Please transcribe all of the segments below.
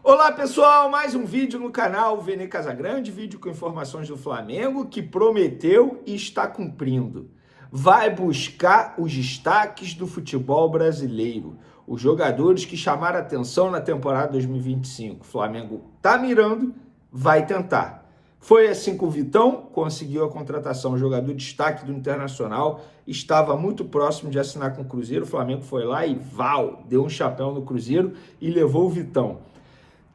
Olá pessoal, mais um vídeo no canal Vene Casagrande, vídeo com informações do Flamengo que prometeu e está cumprindo. Vai buscar os destaques do futebol brasileiro, os jogadores que chamaram atenção na temporada 2025. O Flamengo está mirando, vai tentar. Foi assim com o Vitão, conseguiu a contratação, jogador destaque do Internacional, estava muito próximo de assinar com o Cruzeiro, o Flamengo foi lá e deu um chapéu no Cruzeiro e levou o Vitão.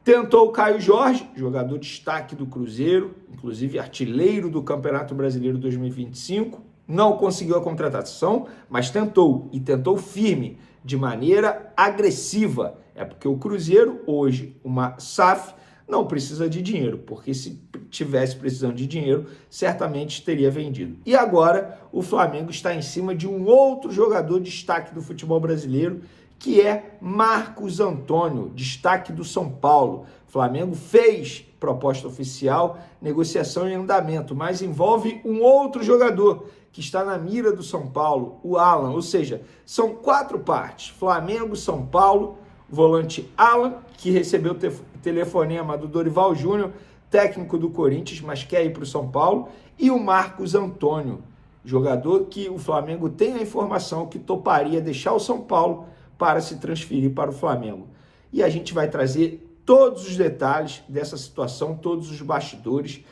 Tentou o Caio Jorge, jogador destaque do Cruzeiro, inclusive artilheiro do Campeonato Brasileiro 2025. Não conseguiu a contratação, mas tentou, e tentou firme, de maneira agressiva. É porque o Cruzeiro, hoje, uma SAF, não precisa de dinheiro, porque se tivesse precisando de dinheiro, certamente teria vendido. E agora, o Flamengo está em cima de um outro jogador destaque do futebol brasileiro, que é Marcos Antônio, destaque do São Paulo. O Flamengo fez proposta oficial, negociação em andamento, mas envolve um outro jogador que está na mira do São Paulo, o Alan. Ou seja, são 4 partes: Flamengo, São Paulo, volante Alan, que recebeu o telefonema do Dorival Júnior, técnico do Corinthians, mas quer ir para o São Paulo, e o Marcos Antônio, jogador que o Flamengo tem a informação que toparia deixar o São Paulo para se transferir para o Flamengo. E a gente vai trazer todos os detalhes dessa situação, todos os bastidores.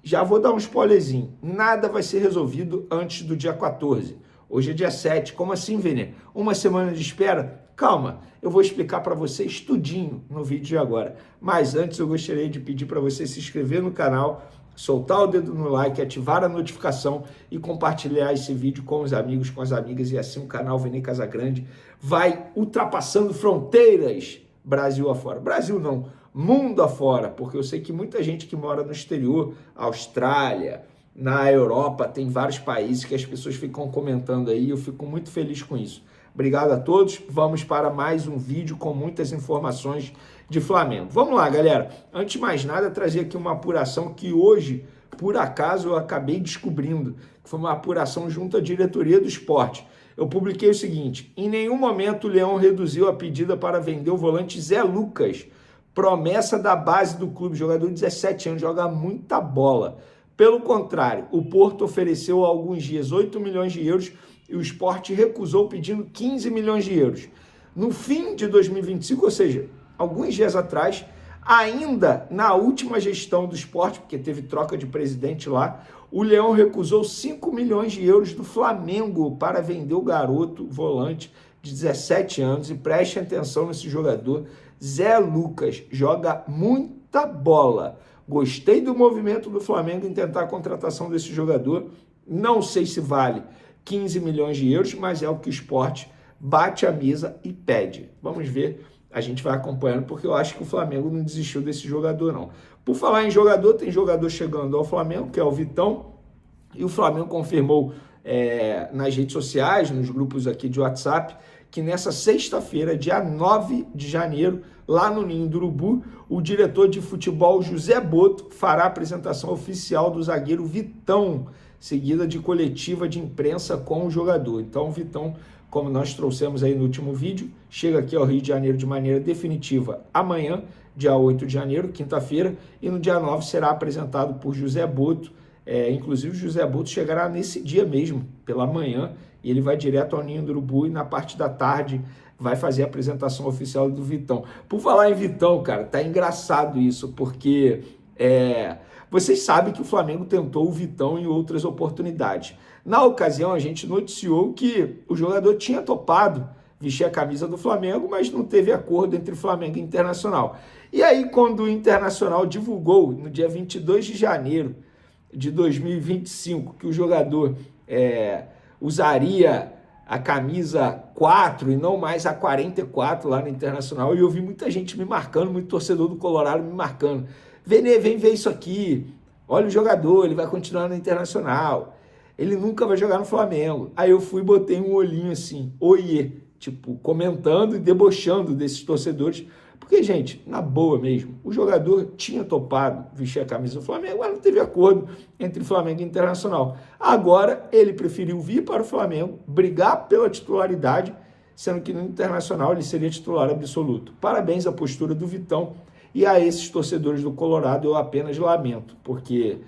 Já vou dar um spoilerzinho, nada vai ser resolvido antes do dia 14. Hoje é dia 7, como assim, Vene? Uma semana de espera? Calma, eu vou explicar para vocês tudinho no vídeo de agora. Mas antes eu gostaria de pedir para você se inscrever no canal, soltar o dedo no like, ativar a notificação e compartilhar esse vídeo com os amigos, com as amigas, e assim o canal Vene Casagrande vai ultrapassando fronteiras Brasil afora. Brasil não, mundo afora, porque eu sei que muita gente que mora no exterior, Austrália, na Europa, tem vários países que as pessoas ficam comentando aí, eu fico muito feliz com isso. Obrigado a todos, vamos para mais um vídeo com muitas informações de Flamengo. Vamos lá, galera. Antes de mais nada, trazer aqui uma apuração que hoje, por acaso, eu acabei descobrindo, que foi uma apuração junto à diretoria do esporte. Eu publiquei o seguinte: em nenhum momento o Leão reduziu a pedida para vender o volante Zé Lucas, promessa da base do clube, jogador de 17 anos, joga muita bola. Pelo contrário, o Porto ofereceu há alguns dias 8 milhões de euros e o Sport recusou pedindo 15 milhões de euros. No fim de 2025, ou seja, alguns dias atrás, ainda na última gestão do Sport, porque teve troca de presidente lá, o Leão recusou 5 milhões de euros do Flamengo para vender o garoto volante de 17 anos. E preste atenção nesse jogador, Zé Lucas, joga muita bola. Gostei do movimento do Flamengo em tentar a contratação desse jogador. Não sei se vale 15 milhões de euros, mas é o que o Sport bate a mesa e pede. Vamos ver, a gente vai acompanhando, porque eu acho que o Flamengo não desistiu desse jogador, não. Por falar em jogador, tem jogador chegando ao Flamengo, que é o Vitão, e o Flamengo confirmou nas redes sociais, nos grupos aqui de WhatsApp, que nessa sexta-feira, dia 9 de janeiro, lá no Ninho do Urubu, o diretor de futebol José Boto fará a apresentação oficial do zagueiro Vitão, seguida de coletiva de imprensa com o jogador. Então, o Vitão, como nós trouxemos aí no último vídeo, chega aqui ao Rio de Janeiro de maneira definitiva amanhã, dia 8 de janeiro, quinta-feira, e no dia 9 será apresentado por José Boto. Inclusive, o José Boto chegará nesse dia mesmo, pela manhã, e ele vai direto ao Ninho do Urubu e na parte da tarde vai fazer a apresentação oficial do Vitão. Por falar em Vitão, cara, tá engraçado isso, porque vocês sabem que o Flamengo tentou o Vitão em outras oportunidades. Na ocasião, a gente noticiou que o jogador tinha topado vestir a camisa do Flamengo, mas não teve acordo entre Flamengo e Internacional. E aí, quando o Internacional divulgou, no dia 22 de janeiro de 2025, que o jogador usaria a camisa 4 e não mais a 44 lá no Internacional, e eu vi muita gente me marcando, muito torcedor do Colorado me marcando. Vene, vem ver isso aqui, olha o jogador, ele vai continuar no Internacional, ele nunca vai jogar no Flamengo. Aí eu fui e botei um olhinho assim, oiê, tipo, comentando e debochando desses torcedores, porque, gente, na boa mesmo, o jogador tinha topado vestir a camisa do Flamengo, mas não teve acordo entre Flamengo e Internacional. Agora, ele preferiu vir para o Flamengo, brigar pela titularidade, sendo que no Internacional ele seria titular absoluto. Parabéns à postura do Vitão. E a esses torcedores do Colorado eu apenas lamento, porque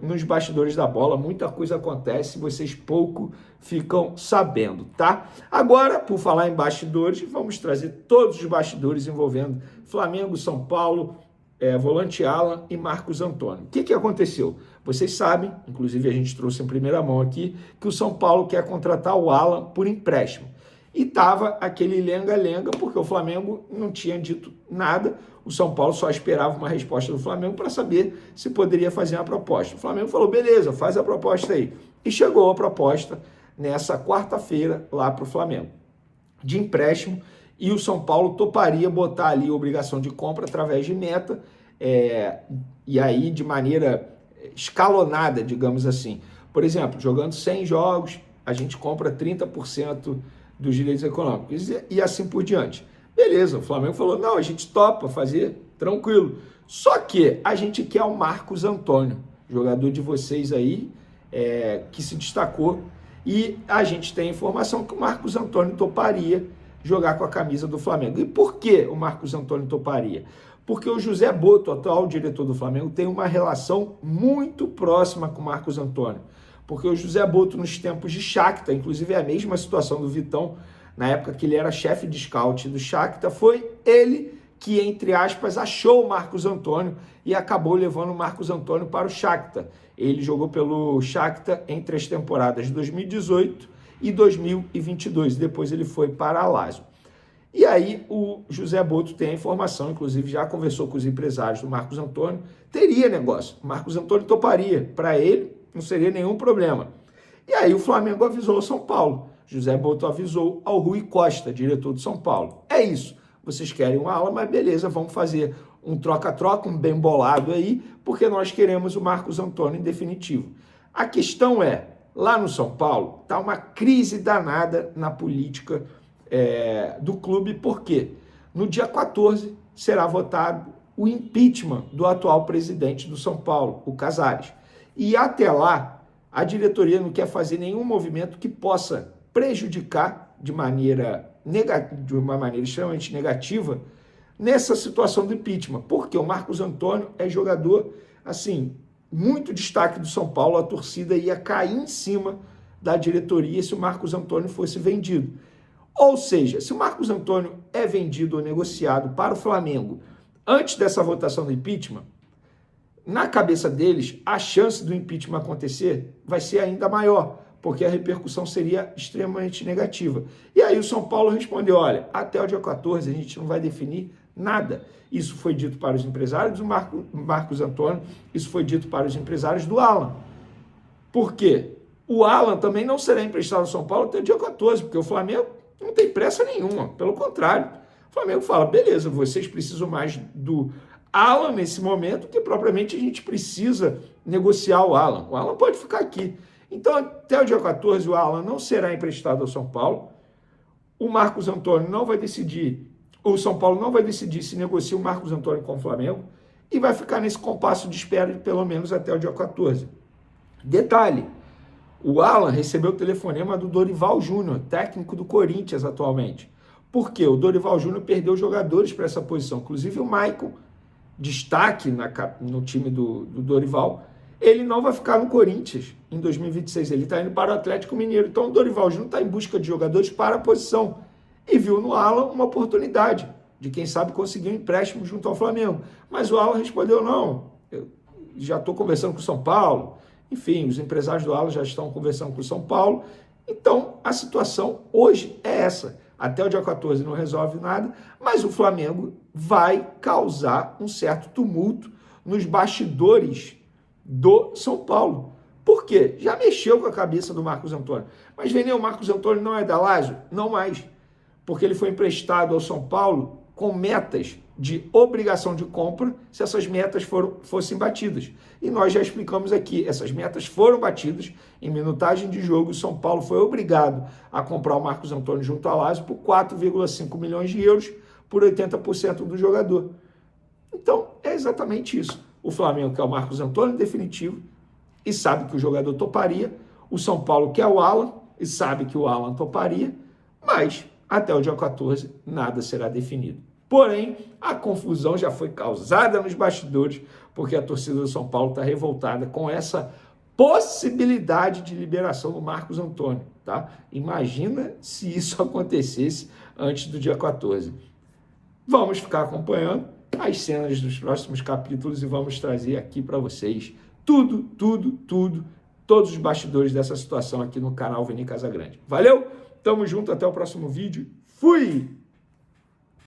nos bastidores da bola muita coisa acontece e vocês pouco ficam sabendo, tá? Agora, por falar em bastidores, vamos trazer todos os bastidores envolvendo Flamengo, São Paulo, volante Alan e Marcos Antônio. O que aconteceu? Vocês sabem, inclusive a gente trouxe em primeira mão aqui, que o São Paulo quer contratar o Alan por empréstimo. E tava aquele lenga-lenga, porque o Flamengo não tinha dito nada, o São Paulo só esperava uma resposta do Flamengo para saber se poderia fazer uma proposta. O Flamengo falou, beleza, faz a proposta aí. E chegou a proposta nessa quarta-feira lá para o Flamengo, de empréstimo, e o São Paulo toparia botar ali a obrigação de compra através de meta, e aí de maneira escalonada, digamos assim. Por exemplo, jogando 100 jogos, a gente compra 30% dos direitos econômicos e assim por diante. Beleza, o Flamengo falou, não, a gente topa fazer, tranquilo. Só que a gente quer o Marcos Antônio, jogador de vocês aí, que se destacou, e a gente tem informação que o Marcos Antônio toparia jogar com a camisa do Flamengo. E por que o Marcos Antônio toparia? Porque o José Boto, atual diretor do Flamengo, tem uma relação muito próxima com o Marcos Antônio. Porque o José Boto, nos tempos de Shakhtar, inclusive é a mesma situação do Vitão, na época que ele era chefe de scout do Shakhtar, foi ele que, entre aspas, achou o Marcos Antônio e acabou levando o Marcos Antônio para o Shakhtar. Ele jogou pelo Shakhtar entre as temporadas de 2018 e 2022, depois ele foi para a Lazio. E aí o José Boto tem a informação, inclusive já conversou com os empresários do Marcos Antônio, teria negócio, o Marcos Antônio toparia, para ele não seria nenhum problema. E aí o Flamengo avisou o São Paulo, José Boto avisou ao Rui Costa, diretor do São Paulo. É isso, vocês querem um ala, mas beleza, vamos fazer um troca-troca, um bem bolado aí, porque nós queremos o Marcos Antônio em definitivo. A questão é, lá no São Paulo, está uma crise danada na política do clube, porque no dia 14 será votado o impeachment do atual presidente do São Paulo, o Casares. E até lá, a diretoria não quer fazer nenhum movimento que possa prejudicar de uma maneira extremamente negativa nessa situação do impeachment, porque o Marcos Antônio é jogador, assim, muito destaque do São Paulo, a torcida ia cair em cima da diretoria se o Marcos Antônio fosse vendido. Ou seja, se o Marcos Antônio é vendido ou negociado para o Flamengo antes dessa votação do impeachment, na cabeça deles, a chance do impeachment acontecer vai ser ainda maior, porque a repercussão seria extremamente negativa. E aí o São Paulo respondeu, olha, até o dia 14 a gente não vai definir nada. Isso foi dito para os empresários do Marcos Antônio, isso foi dito para os empresários do Alan. Por quê? O Alan também não será emprestado ao São Paulo até o dia 14, porque o Flamengo não tem pressa nenhuma, pelo contrário. O Flamengo fala, beleza, vocês precisam mais do Alan nesse momento, que propriamente a gente precisa negociar o Alan. O Alan pode ficar aqui. Então, até o dia 14, o Alan não será emprestado ao São Paulo. O Marcos Antônio não vai decidir, o São Paulo não vai decidir se negocia o Marcos Antônio com o Flamengo e vai ficar nesse compasso de espera de pelo menos até o dia 14. Detalhe, o Alan recebeu o telefonema do Dorival Júnior, técnico do Corinthians atualmente. Por quê? O Dorival Júnior perdeu jogadores para essa posição, inclusive o Maicon, destaque no time do Dorival, ele não vai ficar no Corinthians em 2026, ele está indo para o Atlético Mineiro. Então o Dorival Júnior está em busca de jogadores para a posição e viu no Alan uma oportunidade de, quem sabe, conseguir um empréstimo junto ao Flamengo. Mas o Alan respondeu, não, eu já estou conversando com o São Paulo, enfim, os empresários do Alan já estão conversando com o São Paulo. Então a situação hoje é essa. Até o dia 14 não resolve nada, mas o Flamengo vai causar um certo tumulto nos bastidores do São Paulo. Por quê? Já mexeu com a cabeça do Marcos Antônio. Mas, Veneu, o Marcos Antônio não é da Lazio? Não mais. Porque ele foi emprestado ao São Paulo com metas de obrigação de compra se essas metas fossem batidas. E nós já explicamos aqui, essas metas foram batidas em minutagem de jogo. O São Paulo foi obrigado a comprar o Marcos Antônio junto à Lazio por 4,5 milhões de euros por 80% do jogador. Então, é exatamente isso. O Flamengo quer o Marcos Antônio em definitivo e sabe que o jogador toparia. O São Paulo quer o Alan e sabe que o Alan toparia, mas até o dia 14 nada será definido. Porém, a confusão já foi causada nos bastidores, porque a torcida do São Paulo está revoltada com essa possibilidade de liberação do Marcos Antônio, tá? Imagina se isso acontecesse antes do dia 14. Vamos ficar acompanhando as cenas dos próximos capítulos e vamos trazer aqui para vocês tudo, todos os bastidores dessa situação aqui no canal Vini Casagrande. Valeu? Tamo junto, até o próximo vídeo. Fui!